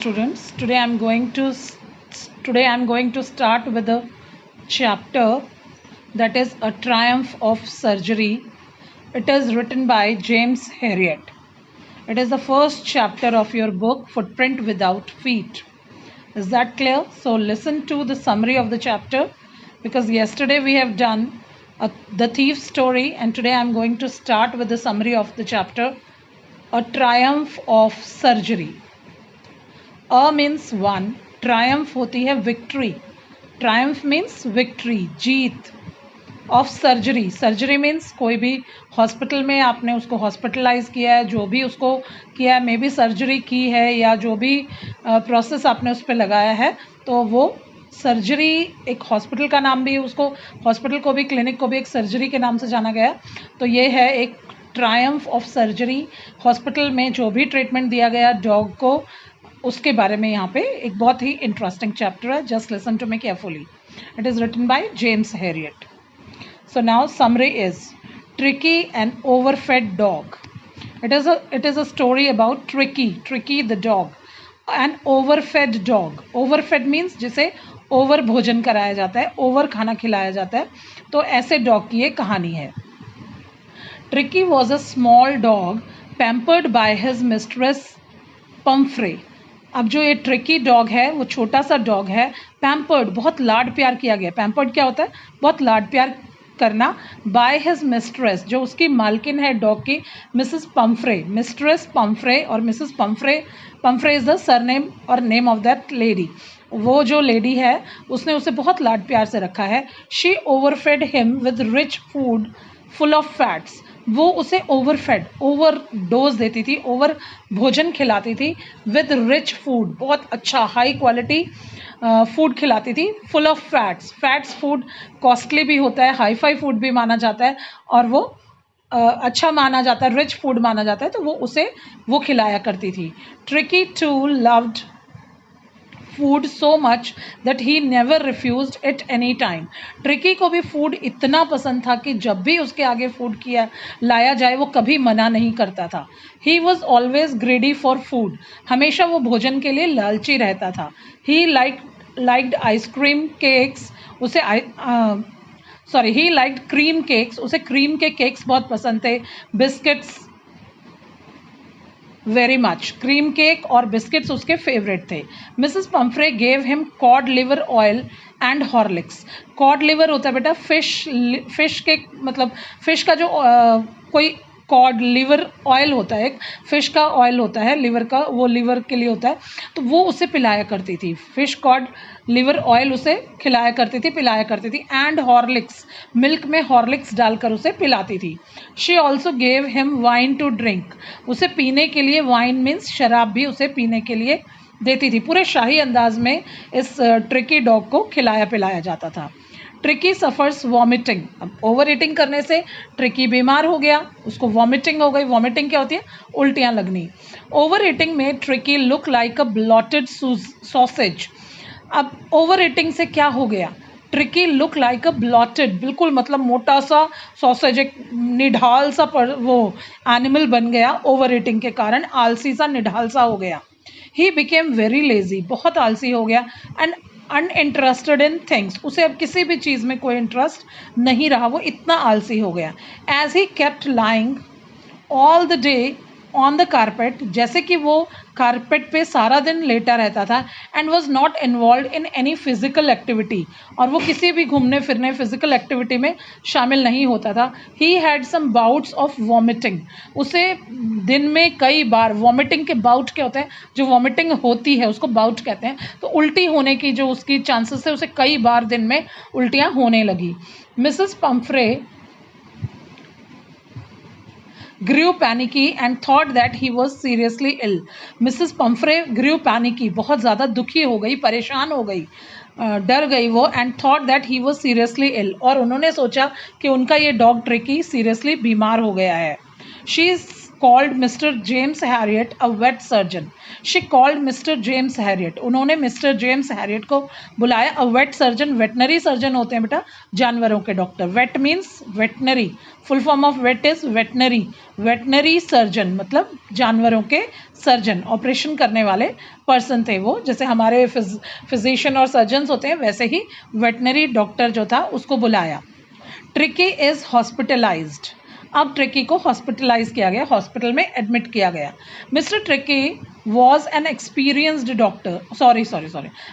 Students, today I'm going to start with a chapter that is A Triumph of Surgery. It is written by James Herriot. It is the first chapter of your book Footprint Without Feet. Is that clear? So listen to the summary of the chapter, because yesterday we have done the thief story, and today I'm going to start with the summary of the chapter A Triumph of Surgery. A means one, Triumph होती है victory. Triumph means victory, Jeet. Of surgery, surgery means कोई भी hospital में आपने उसको hospitalise किया है, जो भी उसको किया है, मे बी सर्जरी की है या जो भी प्रोसेस आपने उस पर लगाया है, तो वो सर्जरी. एक हॉस्पिटल का नाम भी, उसको हॉस्पिटल को भी, क्लिनिक को भी एक सर्जरी के नाम से जाना गया. तो ये है एक ट्रायम्फ ऑफ सर्जरी. हॉस्पिटल में जो भी ट्रीटमेंट दिया गया डॉग को, उसके बारे में यहाँ पे एक बहुत ही इंटरेस्टिंग चैप्टर है. Just listen to me carefully. It is written by James Herriot. So now summary is Tricky and overfed dog. It is a story about Tricky the dog, an overfed dog. Overfed means जिसे over भोजन कराया जाता है, over खाना खिलाया जाता है. तो ऐसे डॉग की ये कहानी है. Tricky was a small dog pampered by his mistress Pumphrey. अब जो ये ट्रिकी डॉग है वो छोटा सा डॉग है, पैम्पर्ड, बहुत लाड प्यार किया गया. पैम्पर्ड क्या होता है? बहुत लाड प्यार करना. बाय हिज मिस्ट्रेस, जो उसकी मालकिन है डॉग की, मिसेस पम्फ्रे. मिस्ट्रेस पम्फ्रे और Mrs Pomfrey. Pomfrey is the surname और नेम ऑफ दैट लेडी. वो जो लेडी है उसने उसे बहुत लाड प्यार से रखा है. She overfed him with rich food full of fats. वो उसे ओवरफेड, ओवर डोज देती थी, ओवर भोजन खिलाती थी. विद रिच फूड, बहुत अच्छा हाई क्वालिटी फूड खिलाती थी. Full of fats. Fats food costly भी होता है, हाई फाई फूड भी माना जाता है, और वो अच्छा माना जाता है, रिच फूड माना जाता है. तो वो उसे वो खिलाया करती थी. Tricki too loved food so much that he never refused it any time. Tricki को भी फूड इतना पसंद था कि जब भी उसके आगे फूड किया लाया जाए वो कभी मना नहीं करता था. He was always ग्रेडी for food. हमेशा वो भोजन के लिए लालची रहता था. He liked ice cream cakes. उसे ही लाइक्ड क्रीम केक्स. उसे क्रीम के केक्स बहुत पसंद थे. Biscuits very much. Cream cake और बिस्किट्स उसके फेवरेट थे. Mrs Pomfrey gave him cod liver oil and Horlicks. Cod liver होता है बेटा फिश के, मतलब फिश का जो कोई कॉड लिवर ऑयल होता है, एक फिश का ऑयल होता है लिवर का, वो लिवर के लिए होता है. तो वो उसे पिलाया करती थी. फिश कॉड लिवर ऑयल उसे खिलाया करती थी, पिलाया करती थी. एंड हॉर्लिक्स, मिल्क में हॉर्लिक्स डालकर उसे पिलाती थी. She also gave him wine to drink. उसे पीने के लिए, वाइन मीन्स शराब, भी उसे पीने के लिए देती थी. पूरे शाही अंदाज में इस ट्रिकी डॉग को खिलाया पिलाया जाता था. Tricky suffers vomiting. अब ओवर ईटिंग करने से ट्रिकी बीमार हो गया, उसको वॉमिटिंग हो गई. वॉमिटिंग क्या होती है? उल्टियाँ लगनी. ओवर ईटिंग में ट्रिकी लुक लाइक अ ब्लॉटेड सॉसेज. अब ओवर ईटिंग से क्या हो गया? ट्रिकी लुक लाइक अ ब्लॉटेड, बिल्कुल मतलब मोटा सा सॉसेज, एक निढाल सा वो एनिमल बन गया. ओवर ईटिंग के कारण आलसी सा, निढाल सा हो गया. ही बिकेम वेरी लेजी, बहुत आलसी हो गया. And uninterested in things. उसे अब किसी भी चीज़ में कोई इंटरेस्ट नहीं रहा, वो इतना आलसी हो गया. As he kept lying all the day on the carpet, जैसे कि वो कारपेट पे सारा दिन लेटा रहता था. And was not involve in any physical activity, और वो किसी भी घूमने फिरने फिजिकल एक्टिविटी में शामिल नहीं होता था. He had some bouts of vomiting. उसे दिन में कई बार, वॉमिटिंग के बाउट क्या होते हैं? जो वॉमिटिंग होती है उसको बाउट कहते हैं. तो उल्टी होने की जो उसकी चांसेस है, उसे कई बार दिन में उल्टियाँ होने लगी. Mrs Pomfrey grew panicky and thought that he was seriously ill. Mrs. Pumphrey grew panicky, बहुत ज़्यादा दुखी हो गई, परेशान हो गई, डर गई वो. and thought that he was seriously ill, और उन्होंने सोचा कि उनका ये डॉग ट्रिकी सीरियसली बीमार हो गया है. called Mr. James Harriet a vet surgeon. She called Mr. James Harriet. उन्होंने Mr. James Harriet को बुलाया. A vet surgeon, veterinary surgeon होते हैं बेटा, जानवरों के doctor. Vet means veterinary. Full form of vet is veterinary. Veterinary surgeon मतलब जानवरों के सर्जन, ऑपरेशन करने वाले पर्सन थे वो. जैसे हमारे फिजिशियन और सर्जन्स होते हैं, वैसे ही वेटनरी डॉक्टर जो था उसको बुलाया. Tricky is hospitalised. अब ट्रिकी को हॉस्पिटलाइज किया गया, हॉस्पिटल में एडमिट किया गया. Mister tricky was an experienced doctor. sorry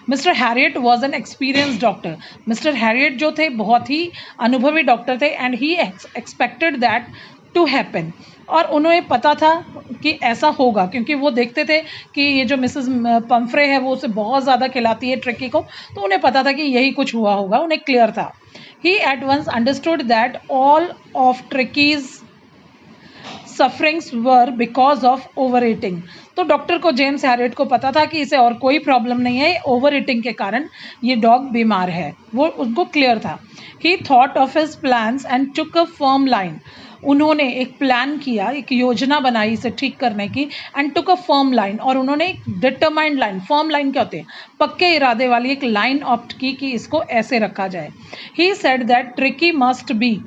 Mr. Harriet was an experienced doctor. Mr. Harriet जो थे बहुत ही अनुभवी डॉक्टर थे and he expected that to happen. और उन्हें पता था कि ऐसा होगा, क्योंकि वो देखते थे कि ये जो मिसेस पम्फ्रे है वो उसे बहुत ज़्यादा खिलाती है ट्रिकी को, तो उन्हें पता था कि यही कुछ हुआ होगा, उन्हें क्लियर था. He at once understood that all of Tricky's sufferings were because of overeating. तो डॉक्टर को, जेम्स हैरियट को पता था कि इसे और कोई प्रॉब्लम नहीं है, ओवर ईटिंग के कारण ये डॉग बीमार है, वो उनको क्लियर था. He thought of his plans and took a firm line. उन्होंने एक प्लान किया, एक योजना बनाई इसे ठीक करने की, and took a firm line, और उन्होंने एक डिटरमाइंड लाइन, फर्म लाइन क्या होते हैं, पक्के इरादे वाली एक लाइन ऑप्ट की कि इसको ऐसे रखा जाए. He said that Tricki must be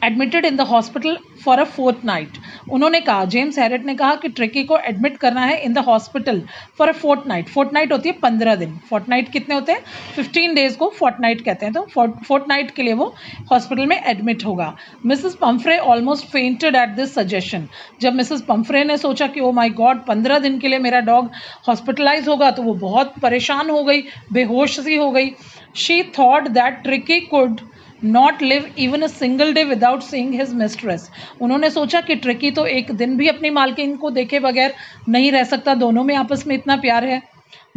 admitted in the hospital for a fortnight. उन्होंने कहा, जेम्स हैरियट ने कहा कि ट्रिकी को एडमिट करना है in the hospital for a fortnight. Fortnight होती है 15 दिन. फोर्टनाइट कितने होते हैं, 15 डेज को फोर्टनाइट कहते हैं. तो फोर्टनाइट के लिए वो हॉस्पिटल में एडमिट होगा. Mrs Pomfrey almost fainted at this suggestion. जब मिसेस पम्फ्रे ने सोचा कि ओ माई गॉड 15 दिन के लिए मेरा डॉग हॉस्पिटलाइज होगा, तो वो बहुत परेशान हो गई, बेहोश सी हो गई. She thought that tricky could not live even a single day without seeing his mistress. उन्होंने सोचा कि ट्रिकी तो एक दिन भी अपनी मालकिन को देखे बगैर नहीं रह सकता, दोनों में आपस में इतना प्यार है.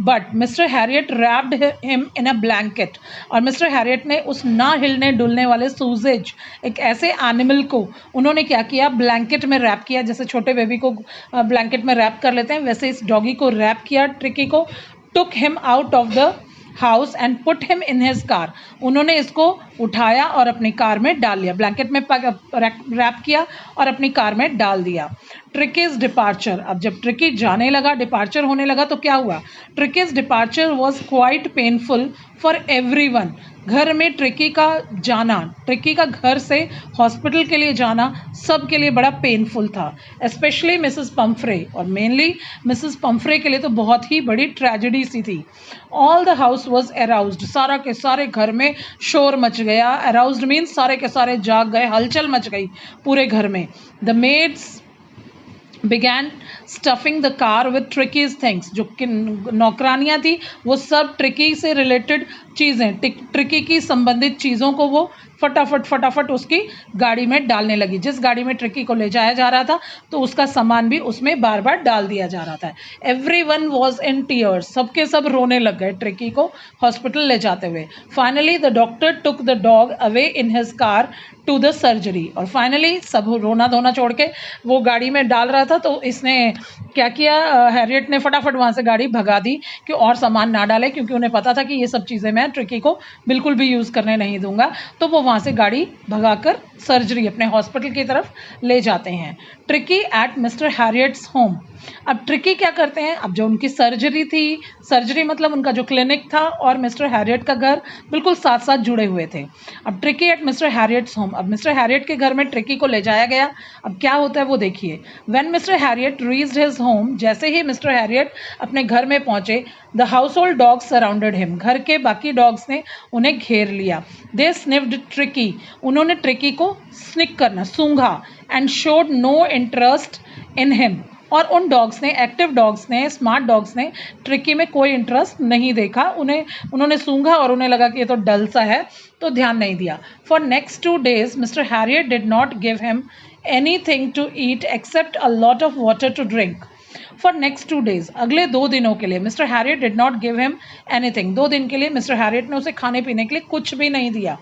But mister Harriet wrapped him in a blanket. और मिस्टर हैरियट ने उस ना हिलने डुलने वाले सूजेज, एक ऐसे एनिमल को उन्होंने क्या किया, ब्लैंकेट में रैप किया. जैसे छोटे बेबी को ब्लैंकेट में रैप कर लेते हैं, वैसे इस डॉगी को रैप किया ट्रिकी को. Took him out of the house and put him in his car. उन्होंने इसको उठाया और अपनी कार में डाल लिया, ब्लैंकेट में रैप किया और अपनी कार में डाल दिया. ट्रिकीज डिपार्चर. अब जब ट्रिकी जाने लगा, डिपार्चर होने लगा, तो क्या हुआ, ट्रिकीज departure was quite painful for everyone. घर में ट्रिकी का जाना, ट्रिकी का घर से हॉस्पिटल के लिए जाना सब के लिए बड़ा पेनफुल था. स्पेशली मिसेस पम्फ्रे, और मेनली मिसेस पम्फ्रे के लिए तो बहुत ही बड़ी ट्रेजेडी सी थी. All the house was aroused. सारा के सारे घर में शोर मच गया. अराउज्ड मीन्स सारे के सारे जाग गए, हलचल मच गई पूरे घर में. The maids began stuffing the car with Tricky's things. जो नौकरानियाँ थी वो सब ट्रिकी से रिलेटेड चीज़ें, ट्रिकी की संबंधित चीज़ों को वो फटाफट उसकी गाड़ी में डालने लगी. जिस गाड़ी में ट्रिकी को ले जाया जा रहा था तो उसका सामान भी उसमें बार बार डाल दिया जा रहा था. Everyone was in tears. सबके सब रोने लग गए ट्रिकी को हॉस्पिटल ले जाते हुए. Finally the doctor took the dog away in his car to the surgery. और फाइनली सब रोना धोना छोड़ के वो गाड़ी में डाल रहा था, तो इसने क्या किया, हैरियट ने फटाफट वहाँ से गाड़ी भगा दी कि और सामान ना डाले, क्योंकि उन्हें पता था कि ये सब चीज़ें मैं ट्रिकी को बिल्कुल भी यूज़ करने नहीं दूंगा. तो वो वहाँ से गाड़ी भगाकर सर्जरी अपने हॉस्पिटल की तरफ ले जाते हैं. Tricky at Mr Harriet's home. अब ट्रिकी क्या करते हैं, अब जो उनकी सर्जरी थी, सर्जरी मतलब उनका जो क्लिनिक था और मिस्टर हैरियट का घर बिल्कुल साथ साथ जुड़े हुए थे. अब tricky at Mr Harriet's home. अब मिस्टर हैरियट के घर में ट्रिकी को ले जाया गया. अब क्या होता है वो देखिए. When mister Harriet reached his home, जैसे ही मिस्टर हैरियट अपने घर में पहुंचे, the household dogs surrounded him. घर के बाकी डॉग्स ने उन्हें घेर लिया. They sniffed Tricky. उन्होंने ट्रिकी को स्निक करना, सूंघा, and showed no interest in him. और उन डॉग्स ने, एक्टिव डॉग्स ने, स्मार्ट डॉग्स ने ट्रिकी में कोई इंटरेस्ट नहीं देखा. उन्होंने सूंघा और उन्हें लगा कि ये तो डल सा है, तो ध्यान नहीं दिया. For next 2 days Mr Herriot did not give him anything to eat except a lot of water to drink. For next 2 days, अगले 2 दिनों के लिए Mr Herriot did not give him anything. 2 दिन के लिए मिस्टर हैरियट ने उसे खाने पीने के लिए कुछ भी नहीं दिया.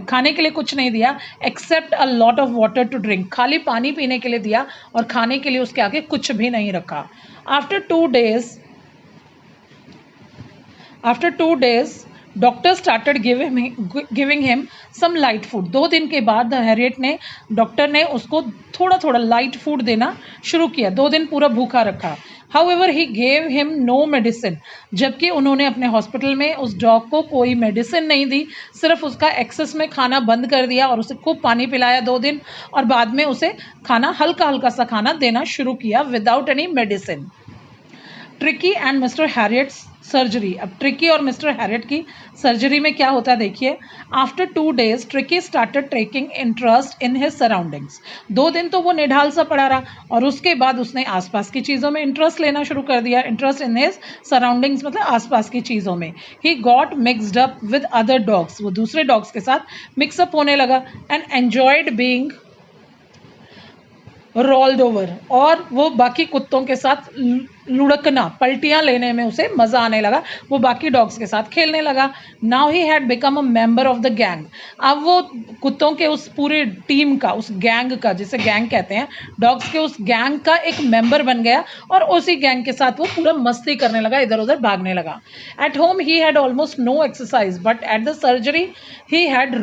खाने के लिए कुछ नहीं दिया except a lot of water to drink. खाली पानी पीने के लिए दिया और खाने के लिए उसके आगे कुछ भी नहीं रखा. After 2 days doctor started giving him some light food. 2 दिन के बाद डॉक्टर ने उसको थोड़ा थोड़ा लाइट फूड देना शुरू किया। 2 दिन पूरा भूखा रखा। However he gave him no medicine, जबकि उन्होंने अपने हॉस्पिटल में उस डॉग को कोई मेडिसिन नहीं दी, सिर्फ उसका एक्सेस में खाना बंद कर दिया और उसे खूब पानी पिलाया 2 दिन, और बाद में उसे खाना हल्का हल्का सा खाना देना शुरू किया without any medicine. Tricky and mister Harriet surgery. अब ट्रिकी और मिस्टर हैरियट की सर्जरी में क्या होता है देखिए। After 2 days tricky started taking interest in his surroundings. 2 दिन तो वो निढाल सा पड़ा रहा और उसके बाद उसने आसपास की चीज़ों में इंटरेस्ट लेना शुरू कर दिया। इंटरेस्ट इन हिज सराउंडिंग्स मतलब आसपास की चीज़ों में। He got mixed up with other dogs, वो दूसरे डॉग्स के साथ मिक्सअप होने लगा। And enjoyed being rolled over, और वो बाकी कुत्तों के साथ लुढ़कना, पलटियां लेने में उसे मजा आने लगा। वो बाकी डॉग्स के साथ खेलने लगा। Now he had become a member of the gang. अब वो कुत्तों के उस पूरे टीम का, उस गैंग का, जिसे गैंग कहते हैं, डॉग्स के उस गैंग का एक मेंबर बन गया और उसी गैंग के साथ वो पूरा मस्ती करने लगा, इधर उधर भागने लगा। At home he had almost no exercise but at the surgery he had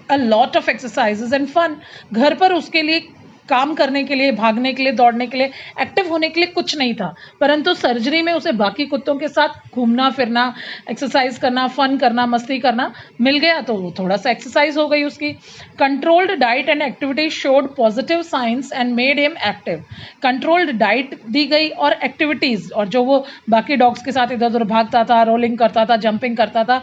a lot of exercises and fun. घर पर उसके लिए काम करने के लिए, भागने के लिए, दौड़ने के लिए, एक्टिव होने के लिए कुछ नहीं था, परंतु सर्जरी में उसे बाकी कुत्तों के साथ घूमना फिरना, एक्सरसाइज करना, फन करना, मस्ती करना मिल गया, तो वो थोड़ा सा एक्सरसाइज हो गई उसकी। Controlled diet and activity showed positive signs and made him active. Controlled diet दी गई और एक्टिविटीज, और जो वो बाकी डॉग्स के साथ इधर उधर भागता था, रोलिंग करता था, जंपिंग करता था,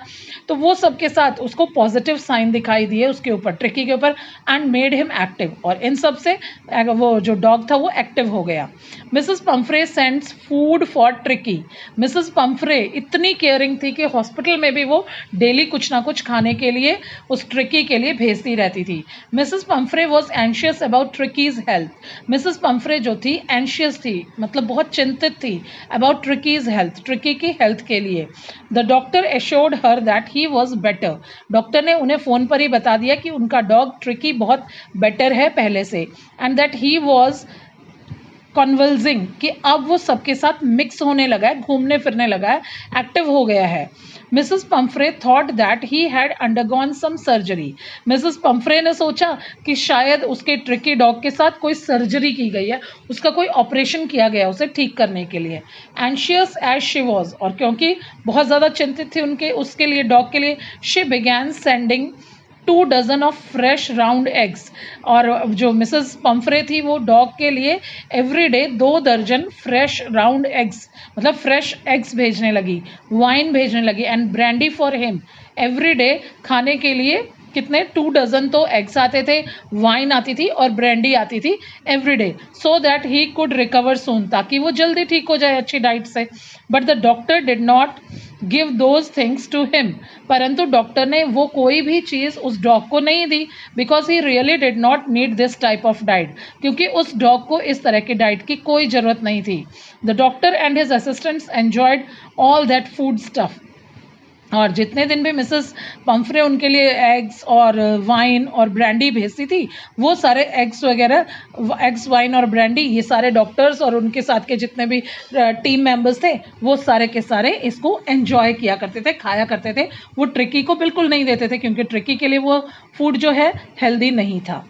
तो वो सब के साथ उसको पॉजिटिव साइन दिखाई दिए उसके ऊपर, ट्रिकी के ऊपर, एंड मेड हिम एक्टिव, और इन सब से वो जो डॉग था वो एक्टिव हो गया। Mrs Pomfrey sends food for tricky. Mrs Pomfrey इतनी केयरिंग थी कि हॉस्पिटल में भी वो डेली कुछ ना कुछ खाने के लिए उस ट्रिकी के लिए भेजती रहती थी। Mrs Pomfrey was anxious about ट्रिकीज health. Mrs Pomfrey जो थी एंशियस थी, मतलब बहुत चिंतित थी, अबाउट ट्रिकीज हेल्थ, ट्रिकी की हेल्थ के लिए। The doctor assured her that he was better. Doctor ने उन्हें फ़ोन पर ही बता दिया कि उनका डॉग ट्रिकी बहुत बेटर है पहले से, एंड दैट ही वॉज कन्वल्सिंग, कि अब वो सबके साथ मिक्स होने लगा है, घूमने फिरने लगा है, एक्टिव हो गया है। Mrs Pumphrey thought that he had undergone some surgery. Mrs Pumphrey ने सोचा कि शायद उसके ट्रिकी डॉग के साथ कोई सर्जरी की गई है, उसका कोई ऑपरेशन किया गया उसे ठीक करने के लिए। एंशियस एज शी वॉज, और क्योंकि बहुत ज़्यादा चिंतित थी उनके उसके लिए, डॉग के लिए, she began sending 2 dozen of fresh round eggs. और जो मिसेस पंफ्रे थी वो डॉग के लिए एवरी डे 2 दर्जन फ्रेश राउंड एग्स, मतलब फ्रेश एग्स भेजने लगी, वाइन भेजने लगी, and brandy for him. Every day खाने के लिए कितने 2 डजन तो एग्स आते थे, वाइन आती थी और ब्रांडी आती थी every day, so that he could recover soon, ताकि वो जल्दी ठीक हो जाए अच्छी डाइट से। But the doctor did not give those things to him. परंतु डॉक्टर ने वो कोई भी चीज़ उस डॉग को नहीं दी, because he really did not need this type of diet, क्योंकि उस डॉग को इस तरह की डाइट की कोई ज़रूरत नहीं थी। The doctor and his assistants enjoyed all that food stuff. और जितने दिन भी मिसेस पंफ्रे उनके लिए एग्स और वाइन और ब्रांडी भेजती थी, वो सारे एग्स वगैरह, एग्स, वाइन और ब्रांडी, ये सारे डॉक्टर्स और उनके साथ के जितने भी टीम मेंबर्स थे, वो सारे के सारे इसको एंजॉय किया करते थे, खाया करते थे। वो ट्रिकी को बिल्कुल नहीं देते थे, क्योंकि ट्रिकी के लिए वो फूड जो है हेल्दी नहीं था।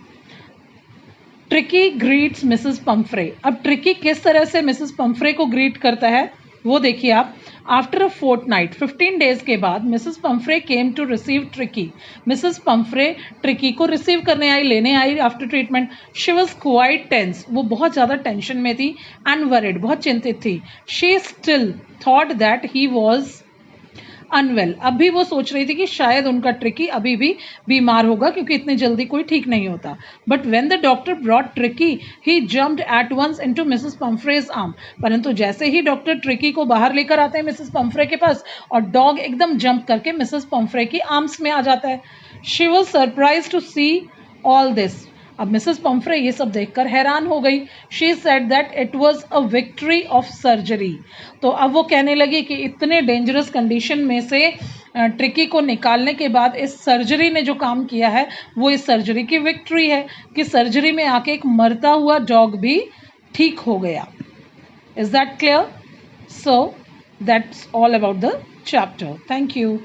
Tricky greets Mrs Pomfrey. अब ट्रिकी किस तरह से मिसेस पंफ्रे को ग्रीट करता है वो देखिए आप। आफ्टर अ फोर्टनाइट, 15 डेज के बाद, Mrs Pumphrey came to receive Tricky. Mrs Pumphrey Tricky को रिसीव करने आई, लेने आई after treatment. She was quite tense, वो बहुत ज़्यादा टेंशन में थी, एंड वरिड, बहुत चिंतित थी। She still thought that he was unwell. अब भी वो सोच रही थी कि शायद उनका ट्रिकी अभी भी बीमार होगा, क्योंकि इतनी जल्दी कोई ठीक नहीं होता। But when the doctor brought Tricky he jumped at once into Mrs Pumphrey's arm. परंतु जैसे ही डॉक्टर ट्रिकी को बाहर लेकर आते हैं मिसेस पंफ्रे के पास, और डॉग एकदम जंप करके मिसेस पंफ्रे की आर्म्स में आ जाता है। She was surprise to see all this. अब मिसेस पंफ्रे ये सब देखकर हैरान हो गई। She said that it was a victory of surgery. तो अब वो कहने लगी कि इतने डेंजरस कंडीशन में से ट्रिकी को निकालने के बाद इस सर्जरी ने जो काम किया है वो इस सर्जरी की विक्ट्री है, कि सर्जरी में आके एक मरता हुआ डॉग भी ठीक हो गया। Is that clear? So that's all about the chapter. Thank you.